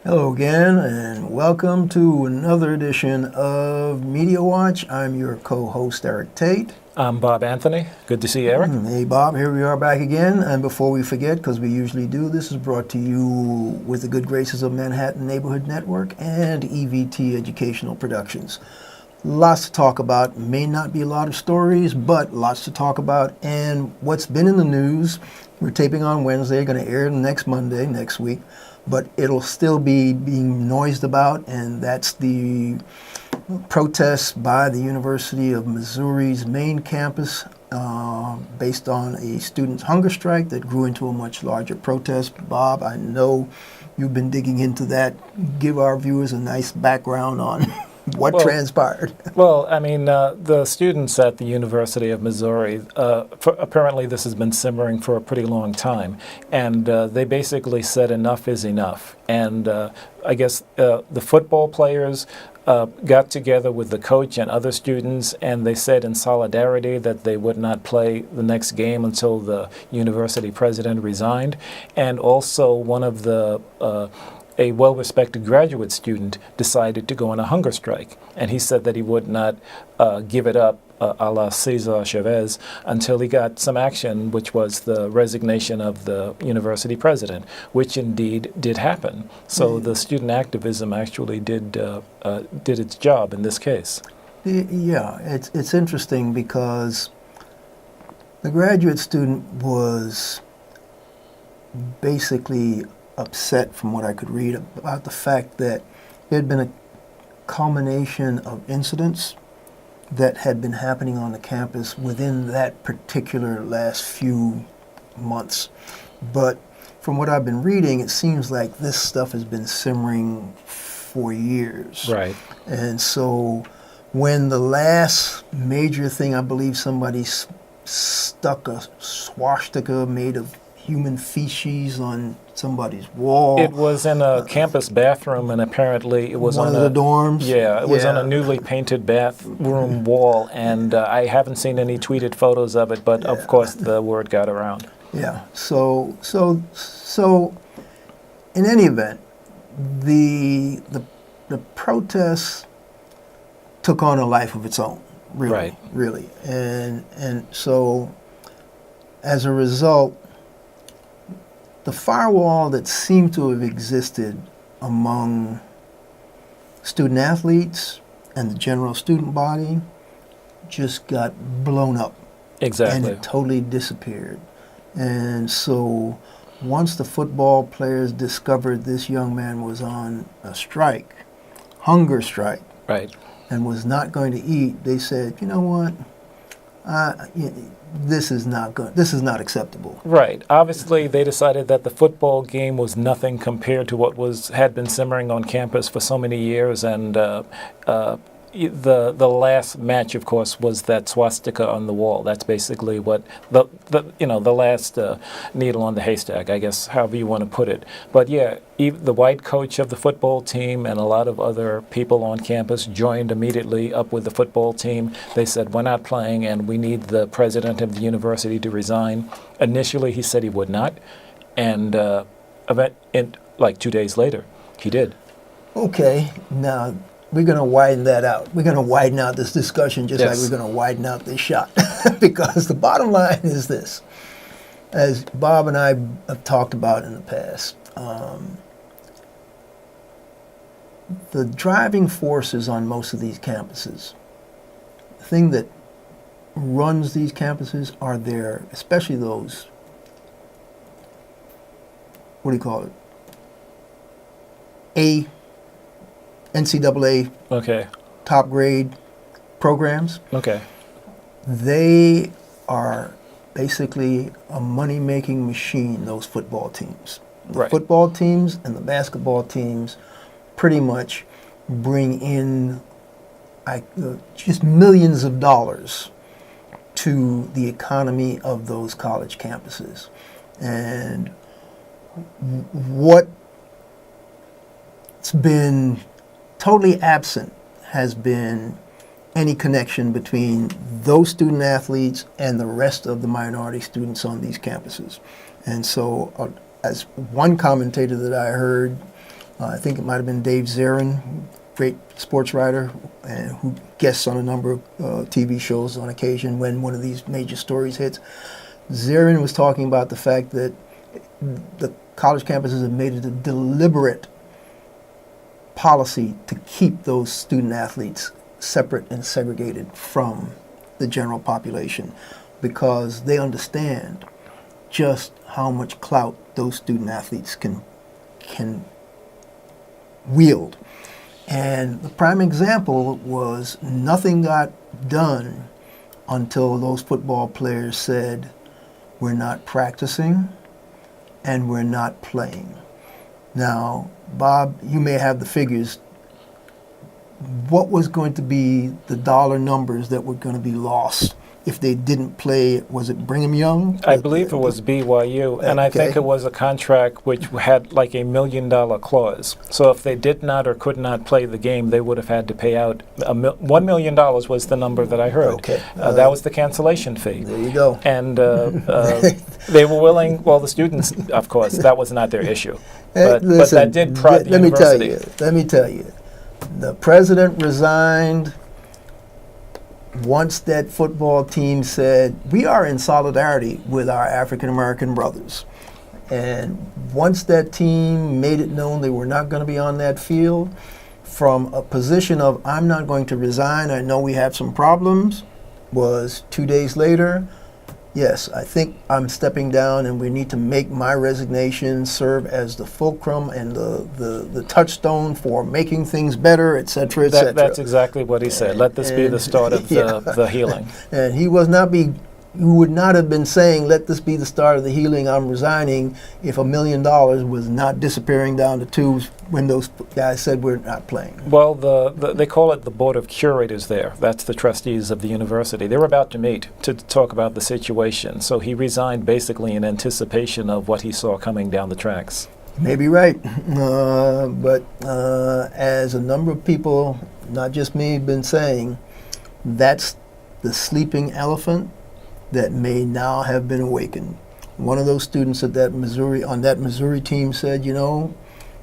Hello again, and welcome to another edition of Media Watch. I'm your co-host, Eric Tait. I'm Bob Anthony. Good to see you, Eric. Hey, Bob, here we are back again. And before we forget, because we usually do, this is brought to you with the good graces of Manhattan Neighborhood Network and EVT Educational Productions. Lots to talk about. May not be a lot of stories, but lots to talk about. And what's been in the news, we're taping on Wednesday, going to air next Monday, next week. But it'll still be being noised about, and that's the protests by the University of Missouri's main campus based on a student hunger strike that grew into a much larger protest. Bob, I know you've been digging into that. Give our viewers a nice background on what transpired. The students at the University of Missouri, apparently this has been simmering for a pretty long time, and they basically said enough is enough. And I guess the football players got together with the coach and other students, and they said in solidarity that they would not play the next game until the university president resigned. And also one of the a well-respected graduate student decided to go on a hunger strike. And he said that he would not give it up a la Cesar Chavez until he got some action, which was the resignation of the university president, which indeed did happen. So the student activism actually did its job in this case. Yeah, it's interesting because the graduate student was basically upset, from what I could read, about the fact that there had been a culmination of incidents that had been happening on the campus within that particular last few months. But from what I've been reading, it seems like this stuff has been simmering for years. Right. And so when the last major thing, I believe somebody stuck a swastika made of human feces on somebody's wall. It was in a campus bathroom, and apparently it was one on of the dorms. Yeah, it was on a newly painted bathroom wall, and I haven't seen any tweeted photos of it, but of course the word got around. Yeah. So in any event, the protests took on a life of its own. Really, Right. Really, and so as a result, the firewall that seemed to have existed among student athletes and the general student body just got blown up. Exactly. And it totally disappeared. And so once the football players discovered this young man was on a strike, hunger strike, Right. and was not going to eat, they said, you know what, this is not good. This is not acceptable. Right. Obviously, they decided that the football game was nothing compared to what had been simmering on campus for so many years, and the last match, of course, was that swastika on the wall. That's basically what the last needle on the haystack, I guess, however you want to put it. But yeah, the white coach of the football team and a lot of other people on campus joined immediately up with the football team. They said, we're not playing, and we need the president of the university to resign. Initially, he said he would not, and like 2 days later, he did. Okay, now we're going to widen that out. We're going to widen out this discussion just like Yes. we're going to widen out this shot. Because the bottom line is this. As Bob and I have talked about in the past, the driving forces on most of these campuses, the thing that runs these campuses are their, especially those, what do you call it? NCAA Okay. top grade programs. Okay. They are basically a money-making machine, those football teams. The Right. football teams and the basketball teams pretty much bring in just millions of dollars to the economy of those college campuses. And what's been totally absent has been any connection between those student athletes and the rest of the minority students on these campuses. And so, as one commentator that I heard I think it might have been Dave Zarin, great sports writer, and who guests on a number of TV shows on occasion when one of these major stories hits. Zarin was talking about the fact that the college campuses have made it a deliberate policy to keep those student athletes separate and segregated from the general population because they understand just how much clout those student athletes can wield. And the prime example was nothing got done until those football players said, we're not practicing and we're not playing. Now, Bob, you may have the figures. What was going to be the dollar numbers that were going to be lost if they didn't play? Was it Brigham Young? I believe it was BYU, and I think it was a contract which had like $1 million clause. So if they did not or could not play the game, they would have had to pay out $1 million was the number that I heard. Okay. That was the cancellation fee. There you go. And they were willing, well, the students, of course, that was not their issue. But that did prod the university. Let me tell you. The president resigned once that football team said, we are in solidarity with our African-American brothers. And once that team made it known they were not going to be on that field, from a position of, I'm not going to resign, I know we have some problems, was 2 days later, yes, I think I'm stepping down and we need to make my resignation serve as the fulcrum and the touchstone for making things better, et cetera, et cetera. That's exactly what he said. Let this be the start of the healing. And he would not have been saying, let this be the start of the healing, I'm resigning, if $1 million was not disappearing down the tubes when those guys said we're not playing. Well, they call it the Board of Curators there. That's the trustees of the university. They were about to meet to talk about the situation. So he resigned basically in anticipation of what he saw coming down the tracks. You may be right. But as a number of people, not just me, have been saying, that's the sleeping elephant that may now have been awakened. One of those students on that Missouri team said,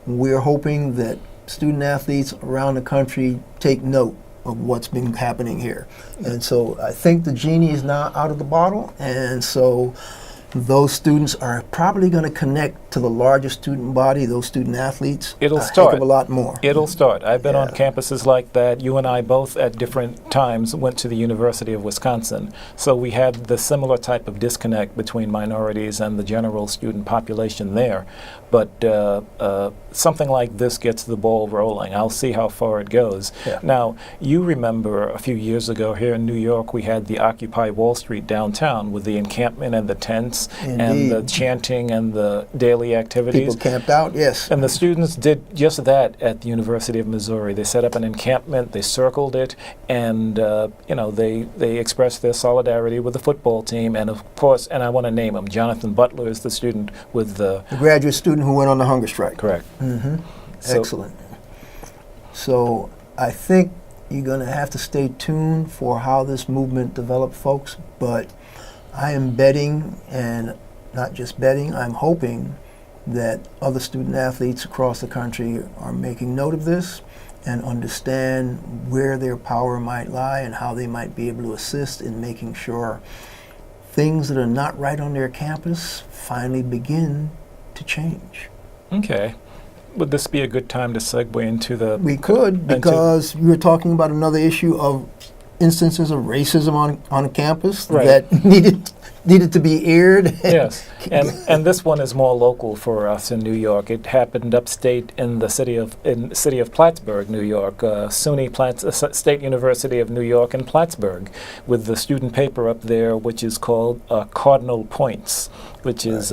we're hoping that student athletes around the country take note of what's been happening here. And so I think the genie is now out of the bottle, and so those students are probably going to connect to the largest student body, those student athletes. It'll start. Heck of a lot more. It'll start. I've been on campuses like that. You and I both at different times went to the University of Wisconsin. So we had the similar type of disconnect between minorities and the general student population there. But something like this gets the ball rolling. I'll see how far it goes. Yeah. Now, you remember a few years ago here in New York, we had the Occupy Wall Street downtown with the encampment and the tents. Indeed. And the chanting and the daily activities. People camped out, yes. And the students did just that at the University of Missouri. They set up an encampment, they circled it, and they expressed their solidarity with the football team. And of course, and I want to name him, Jonathan Butler is the student with the graduate student who went on the hunger strike. Correct. Mm-hmm. Excellent. So I think you're going to have to stay tuned for how this movement develops, folks, but I am betting, and not just betting, I'm hoping that other student athletes across the country are making note of this and understand where their power might lie and how they might be able to assist in making sure things that are not right on their campus finally begin to change. Okay. Would this be a good time to segue into the... We could, because we were talking about another issue of instances of racism on a campus that needed to be aired. Yes, and this one is more local for us in New York. It happened upstate in the city of Plattsburgh, New York, SUNY State University of New York in Plattsburgh, with the student paper up there, which is called Cardinal Points, which is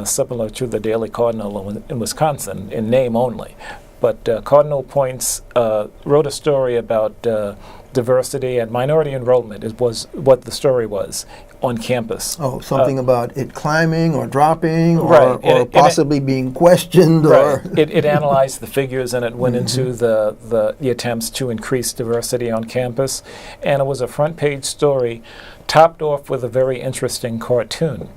similar to the Daily Cardinal in Wisconsin in name only. But Cardinal Points wrote a story about diversity and minority enrollment. Was what the story was on campus. Oh, something about it climbing or dropping right. or possibly being questioned. Right. It analyzed the figures and it went into the attempts to increase diversity on campus. And it was a front page story topped off with a very interesting cartoon.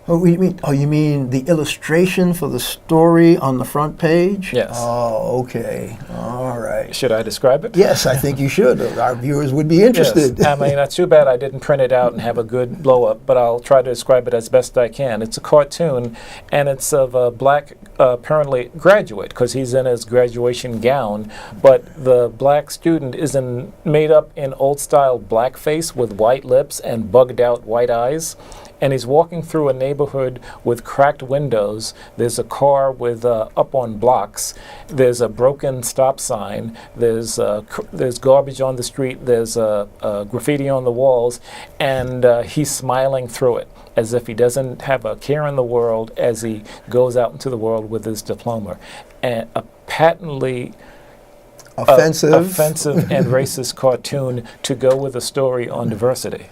Oh, you mean? Oh, you mean the illustration for the story on the front page? Yes. Oh, okay. All right. Should I describe it? Yes, I think you should. Our viewers would be interested. Yes. I mean, it's too bad I didn't print it out and have a good blow-up, but I'll try to describe it as best I can. It's a cartoon, and it's of a black, apparently graduate, because he's in his graduation gown, but the black student is made up in old-style blackface with white lips and bugged-out white eyes. And he's walking through a neighborhood with cracked windows. There's a car with up on blocks. There's a broken stop sign. There's garbage on the street. There's graffiti on the walls, and he's smiling through it as if he doesn't have a care in the world as he goes out into the world with his diploma. And a patently offensive and racist cartoon to go with a story on diversity.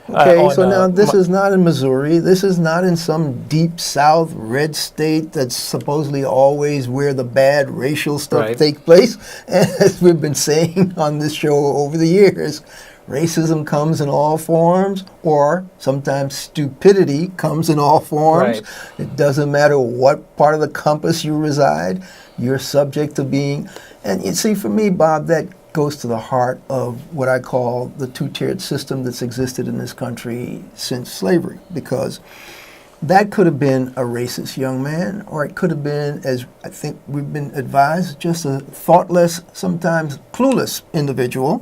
Okay, so now this is not in Missouri. This is not in some deep South red state that's supposedly always where the bad racial stuff takes place. And as we've been saying on this show over the years, racism comes in all forms, or sometimes stupidity comes in all forms. It doesn't matter what part of the compass you reside, you're subject to being. And you see, for me, Bob, that goes to the heart of what I call the two-tiered system that's existed in this country since slavery, because that could have been a racist young man, or it could have been, as I think we've been advised, just a thoughtless, sometimes clueless individual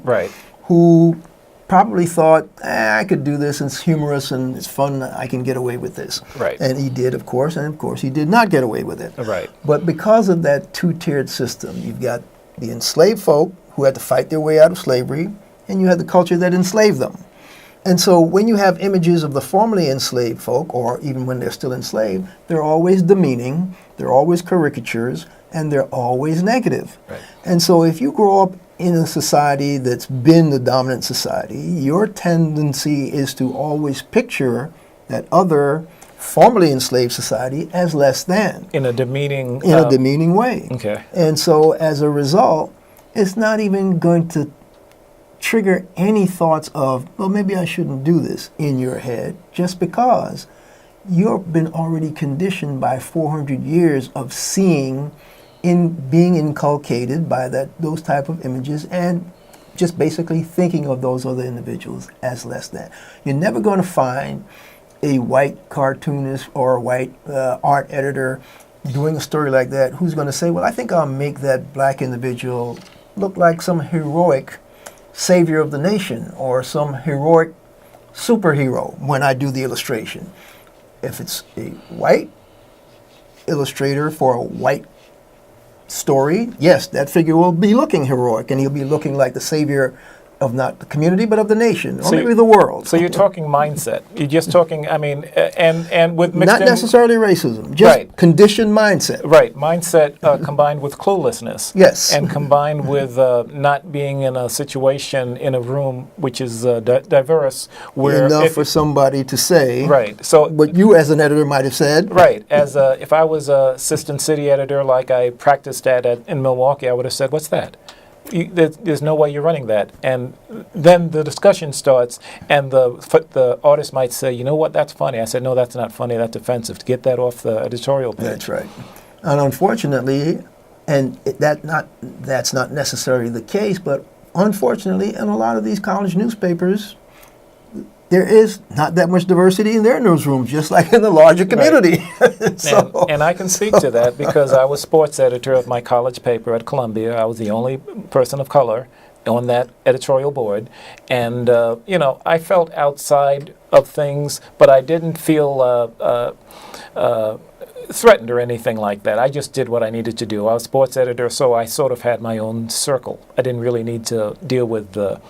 who probably thought, I could do this, and it's humorous and it's fun, I can get away with this. And he did, of course, and of course he did not get away with it. But because of that two-tiered system, you've got the enslaved folk who had to fight their way out of slavery, and you had the culture that enslaved them. And so when you have images of the formerly enslaved folk, or even when they're still enslaved, they're always demeaning, they're always caricatures, and they're always negative. And so if you grow up in a society that's been the dominant society, your tendency is to always picture that other formerly enslaved society as less than. In a demeaning way. And so as a result, it's not even going to trigger any thoughts of, well, maybe I shouldn't do this in your head, just because you've been already conditioned by 400 years of seeing, being inculcated by those type of images, and just basically thinking of those other individuals as less than. You're never going to find a white cartoonist or a white art editor doing a story like that who's going to say, well, I think I'll make that black individual look like some heroic savior of the nation or some heroic superhero when I do the illustration. If it's a white illustrator for a white story, yes, that figure will be looking heroic, and he'll be looking like the savior of not the community, but of the nation, or maybe the world. So you're talking mindset. You're just talking, I mean, and with mixed not necessarily racism, just conditioned mindset. Mindset combined with cluelessness. And combined with not being in a situation, in a room which is diverse, where enough for somebody to say. So what you as an editor might have said. As if I was an assistant city editor like I practiced at in Milwaukee, I would have said, what's that? There's no way you're running that. And then the discussion starts, and the artist might say, you know what, that's funny. I said, no, that's not funny, that's offensive. To get that off the editorial page. That's right. And unfortunately, and that's not necessarily the case, but unfortunately, in a lot of these college newspapers, there is not that much diversity in their newsrooms, just like in the larger community. And I can speak to that because I was sports editor of my college paper at Columbia. I was the only person of color on that editorial board. And, I felt outside of things, but I didn't feel threatened or anything like that. I just did what I needed to do. I was sports editor, so I sort of had my own circle. I didn't really need to deal with the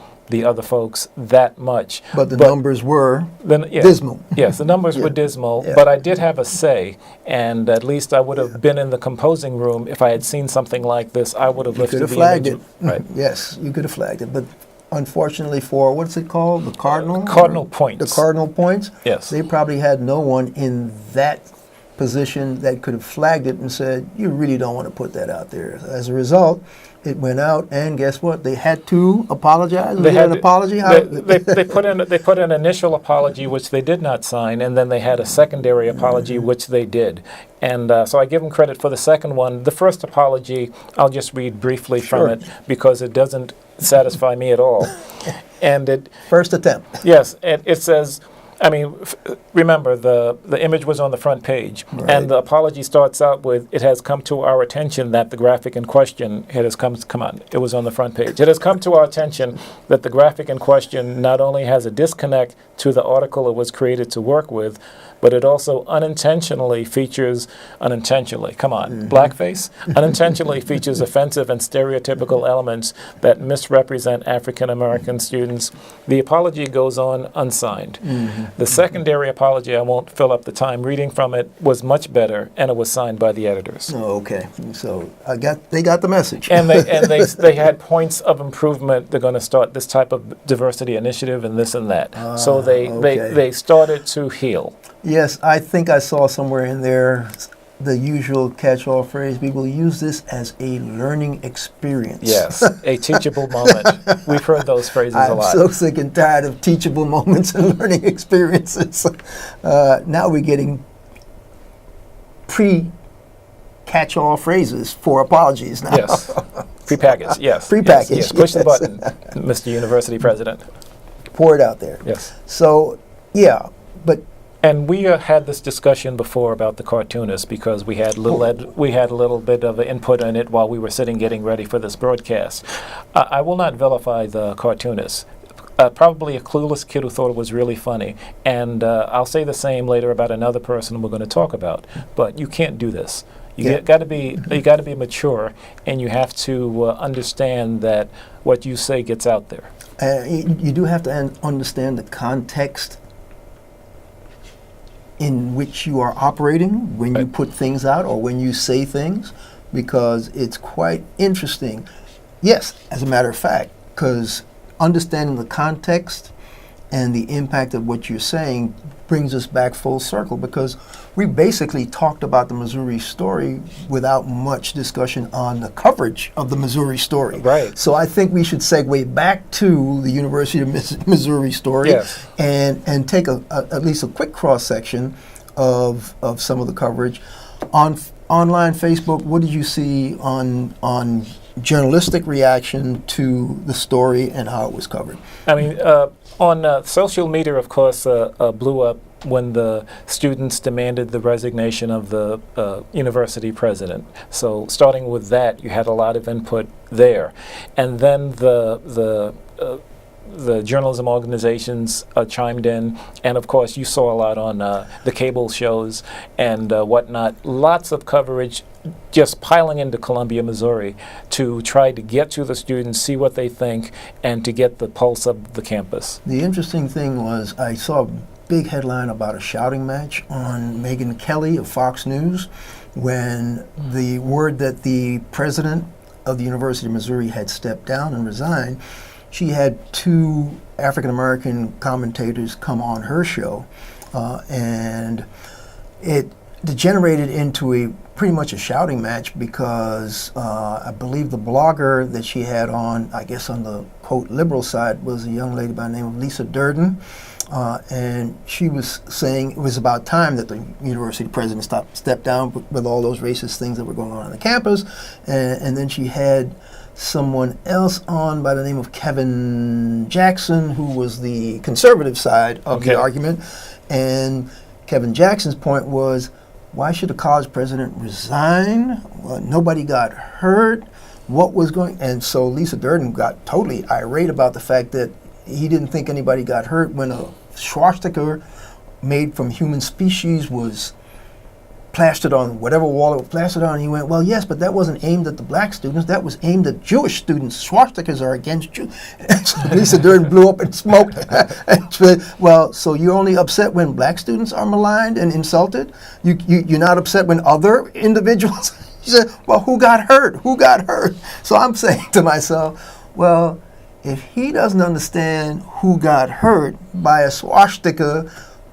other folks that much. But the numbers were dismal. Yes, the numbers were dismal, but I did have a say, and at least I would have been in the composing room. If I had seen something like this, I would have lifted the flagged it. Right. Yes, you could have flagged it, but unfortunately for, what's it called, the Cardinal? Cardinal Points. The Cardinal Points? Yes. They probably had no one in that position that could have flagged it and said, you really don't want to put that out there. As a result, It went out, and guess what? They had to apologize. They Was had there an to- apology? they put an initial apology which they did not sign, and then they had a secondary apology which they did. And so I give them credit for the second one. The first apology, I'll just read briefly Sure. from it because it doesn't satisfy me at all. And it First attempt. yes, it says. I mean, remember, the image was on the front page, Right. and the apology starts out with, "It has come to our attention that the graphic in question," come on, it was on the front page. "It has come to our attention that the graphic in question not only has a disconnect to the article it was created to work with, but it also unintentionally, blackface, unintentionally features offensive and stereotypical elements that misrepresent African American students." The apology goes on unsigned. The secondary apology, I won't fill up the time reading from it, was much better, and it was signed by the editors. Oh, okay. So they got the message. And they had points of improvement. They're going to start this type of diversity initiative and this and that. So okay. they started to heal. Yes, I think I saw somewhere in there the usual catch-all phrase, "We will use this as a learning experience." Yes, a teachable moment. We've heard those phrases a I'm lot. so sick and tired of teachable moments and learning experiences. Now we're getting pre-catch-all phrases for apologies now. Yes, prepackaged. Yes, Prepackaged, Yes. Push the yes. button, Mr. University President. Pour it out there. Yes. So, yeah, but And we had this discussion before about the cartoonist because we had a little bit of input in it while we were sitting getting ready for this broadcast. I will not vilify the cartoonist. Probably a clueless kid who thought it was really funny, and I'll say the same later about another person we're going to talk about. But you can't do this. You got to be mature, and you have to understand that what you say gets out there. you do have to understand the context in which you are operating when you put things out or when you say things, because it's quite interesting. Yes, as a matter of fact, because understanding the context and the impact of what you're saying brings us back full circle, because we basically talked about the Missouri story without much discussion on the coverage of the Missouri story. Right. So I think we should segue back to the University of Missouri story, Yes. and take at least a quick cross-section of some of the coverage. On online Facebook, what did you see on journalistic reaction to the story and how it was covered? I mean, on social media, of course, blew up when the students demanded the resignation of the university president. So starting with that, you had a lot of input there. And then the journalism organizations chimed in, and of course you saw a lot on the cable shows and whatnot. Lots of coverage just piling into Columbia, Missouri to try to get to the students, see what they think, and to get the pulse of the campus. The interesting thing was I saw a big headline about a shouting match on Megyn Kelly of Fox News when the word that the president of the University of Missouri had stepped down and resigned. She had two African-American commentators come on her show, and it degenerated into pretty much a shouting match because I believe the blogger that she had on, I guess on the, quote, liberal side, was a young lady by the name of Lisa Durden, and she was saying it was about time that the university president stepped down with all those racist things that were going on the campus, and then she had someone else on by the name of Kevin Jackson, who was the conservative side of the argument. And Kevin Jackson's point was, why should a college president resign? Well, nobody got hurt. What was going? And so Lisa Durden got totally irate about the fact that he didn't think anybody got hurt when a swastika made from human species was plastered on whatever wall it was plastered on. And he went, well, yes, but that wasn't aimed at the black students. That was aimed at Jewish students. Swastikas are against Jews. So Lisa Durden blew up and smoked. And said, well, so you're only upset when black students are maligned and insulted? You're not upset when other individuals? She said, well, who got hurt? Who got hurt? So I'm saying to myself, well, if he doesn't understand who got hurt by a swastika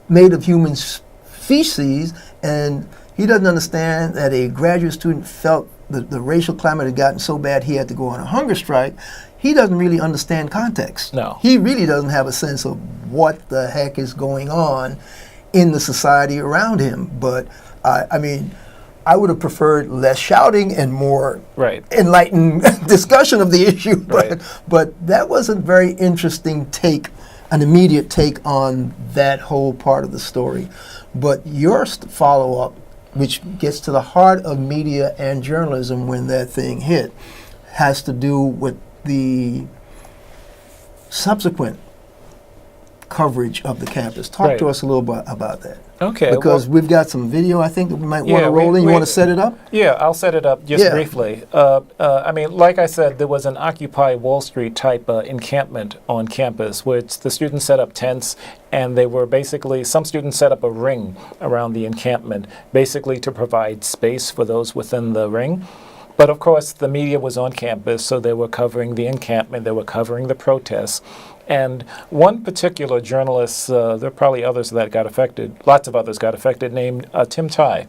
made of human feces, and he doesn't understand that a graduate student felt the racial climate had gotten so bad he had to go on a hunger strike, he doesn't really understand context. No. He really doesn't have a sense of what the heck is going on in the society around him. But, I mean, I would have preferred less shouting and more enlightened discussion of the issue. But that was a very interesting take, an immediate take on that whole part of the story. But your follow-up, which gets to the heart of media and journalism when that thing hit, has to do with the subsequent coverage of the campus. Talk to us a little bit about that. Okay. Because we've got some video I think that we might want to roll in. You want to set it up? Yeah, I'll set it up just briefly. I mean, like I said, there was an Occupy Wall Street type encampment on campus, which the students set up tents, and they were basically, some students set up a ring around the encampment, basically to provide space for those within the ring. But of course, the media was on campus, so they were covering the encampment, they were covering the protests. And one particular journalist, there are probably others that got affected, lots of others got affected, named Tait,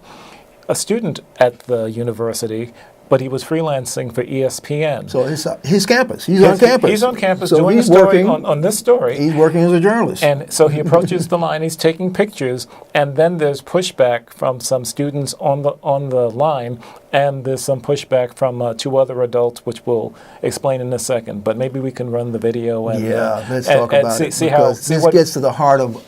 a student at the university, but he was freelancing for ESPN. So his campus, he's on campus. He's on campus so doing a story on this story. He's working as a journalist. And so he approaches the line, he's taking pictures, and then there's pushback from some students on the line, and there's some pushback from two other adults, which we'll explain in a second. But maybe we can run the video and let's talk about it. Because this gets to the heart of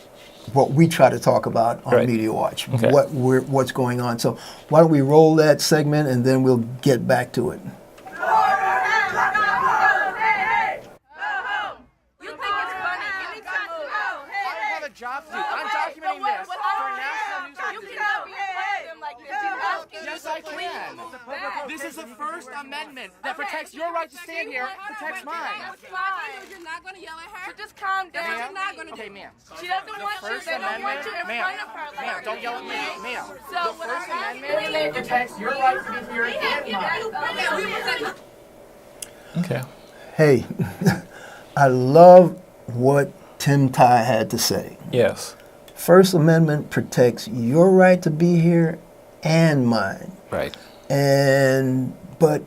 what we try to talk about on Media Watch, what's going on. So why don't we roll that segment and then we'll get back to it. Job to do. I'm documenting this for national news. Yes, I can. This is the First Amendment that protects your right to stand here, protects mine. You're not going to yell at her. So just calm down. You're not going to. Okay, ma'am. She doesn't want you. They don't want you in front of her. Ma'am, don't yell at me, ma'am. So the First Amendment protects your right to be here and mine. Okay. Hey, I love what Tim Tait had to say. Yes. First Amendment protects your right to be here and mine. Right. But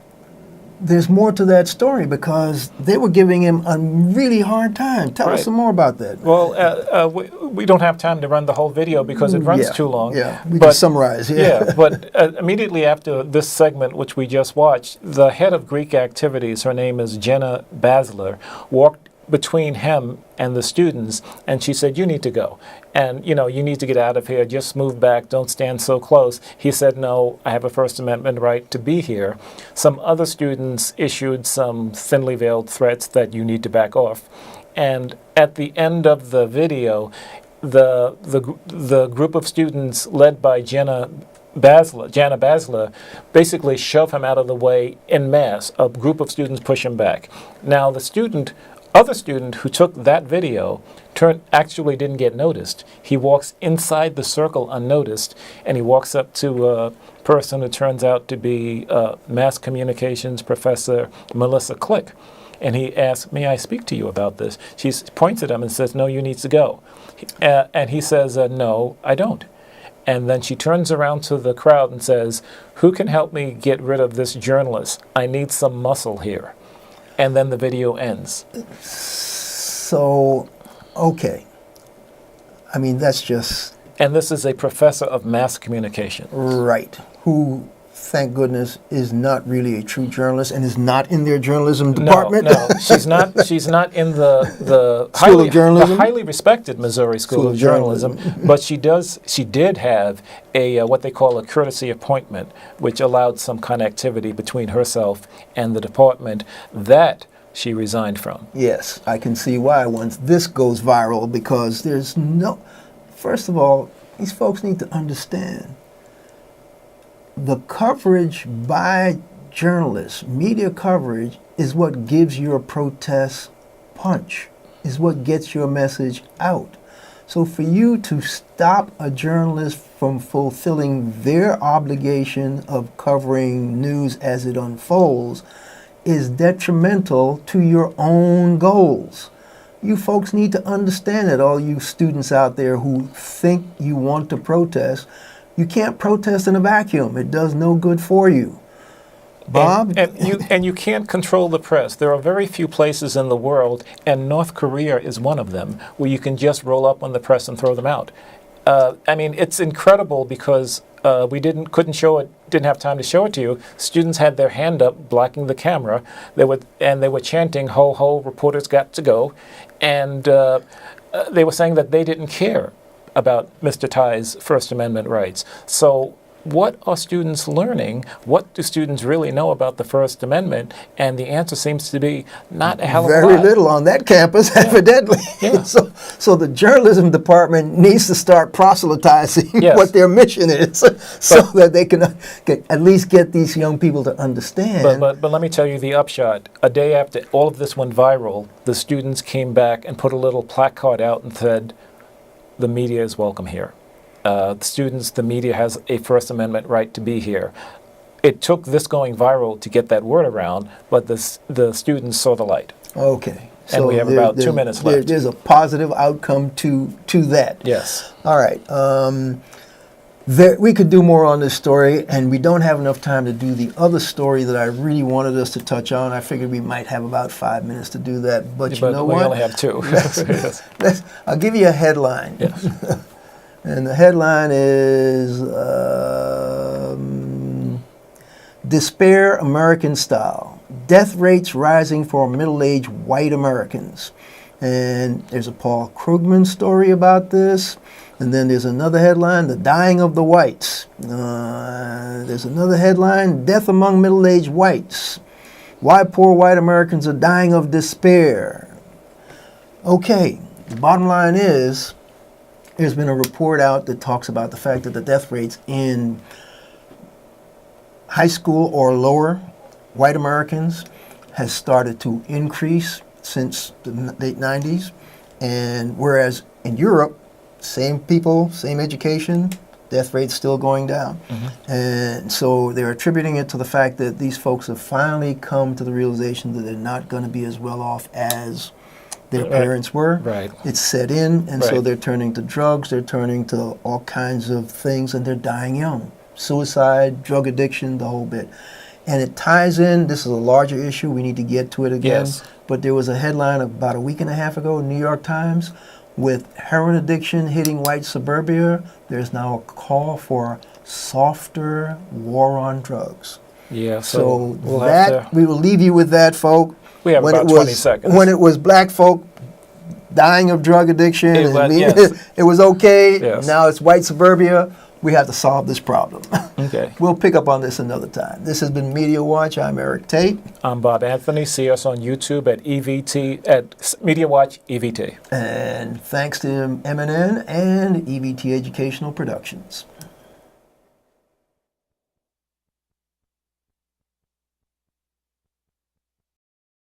there's more to that story because they were giving him a really hard time. Tell us some more about that. Well, we don't have time to run the whole video because it runs too long. Yeah, we can summarize. But immediately after this segment, which we just watched, the head of Greek activities, her name is Jenna Basler, walked between him and the students, and she said, "You need to go. And, you need to get out of here. Just move back. Don't stand so close." He said, "No, I have a First Amendment right to be here." Some other students issued some thinly veiled threats that you need to back off. And at the end of the video, the group of students led by Jana Basler basically shove him out of the way en masse. A group of students push him back. Now, the other student who took that video actually didn't get noticed. He walks inside the circle unnoticed, and he walks up to a person who turns out to be mass communications professor Melissa Click. And he asks, "May I speak to you about this?" She points at him and says, "No, you need to go." And he says, "No, I don't." And then she turns around to the crowd and says, "Who can help me get rid of this journalist? I need some muscle here." And then the video ends. So, okay. I mean, that's just... And this is a professor of mass communication. Right. Who, thank goodness, is not really a true journalist and is not in their journalism department. No, she's not. She's not in the highly respected Missouri School of Journalism. But she did have a what they call a courtesy appointment, which allowed some connectivity between herself and the department that she resigned from. Yes, I can see why once this goes viral, because there's no... First of all, these folks need to understand the coverage by journalists, media coverage, is what gives your protest punch, is what gets your message out. So for you to stop a journalist from fulfilling their obligation of covering news as it unfolds is detrimental to your own goals. You folks need to understand that, all you students out there who think you want to protest. You can't protest in a vacuum. It does no good for you. Bob? And you can't control the press. There are very few places in the world, and North Korea is one of them, where you can just roll up on the press and throw them out. I mean, it's incredible because we couldn't show it, didn't have time to show it to you. Students had their hand up, blocking the camera. They were chanting, "Ho ho! Reporters got to go," and they were saying that they didn't care about Mr. Tait's First Amendment rights. So, what are students learning? What do students really know about the First Amendment? And the answer seems to be not a hell of a lot. Very little on that campus, evidently. Yeah. So the journalism department needs to start proselytizing Yes. what their mission is, so that they can at least get these young people to understand. But let me tell you the upshot. A day after all of this went viral, the students came back and put a little placard out and said, "The media is welcome here. The media has a First Amendment right to be here." It took this going viral to get that word around, but the students saw the light. Okay. And we have about 2 minutes left. There's a positive outcome to that. Yes. All right. We could do more on this story, and we don't have enough time to do the other story that I really wanted us to touch on. I figured we might have about 5 minutes to do that, but you know we what? only have 2. I'll give you a headline. Yes. And the headline is Despair American Style. Death rates rising for middle-aged white Americans. And there's a Paul Krugman story about this. And then there's another headline, The Dying of the Whites. There's another headline, Death Among Middle-Aged Whites. Why poor white Americans are dying of despair. Okay, the bottom line is, there's been a report out that talks about the fact that the death rates in high school or lower white Americans has started to increase since the late 90s. And whereas in Europe, same people, same education, death rate's still going down. Mm-hmm. And so they're attributing it to the fact that these folks have finally come to the realization that they're not going to be as well off as their parents were. Right. It's set in, and so Right. they're turning to drugs, they're turning to all kinds of things, and they're dying young. Suicide, drug addiction, the whole bit. And it ties in, this is a larger issue, we need to get to it again. Yes. But there was a headline about a week and a half ago in New York Times, with heroin addiction hitting white suburbia, there's now a call for softer war on drugs. Yeah, So we'll that, have to, we will leave you with that, folk. we have When about it 20 was, seconds. When it was black folk dying of drug addiction, It and was- yes. it was okay. Yes. Now it's white suburbia. We have to solve this problem. Okay. We'll pick up on this another time. This has been Media Watch. I'm Eric Tait. I'm Bob Anthony. See us on YouTube at Media Watch EVT. And thanks to MNN and EVT Educational Productions.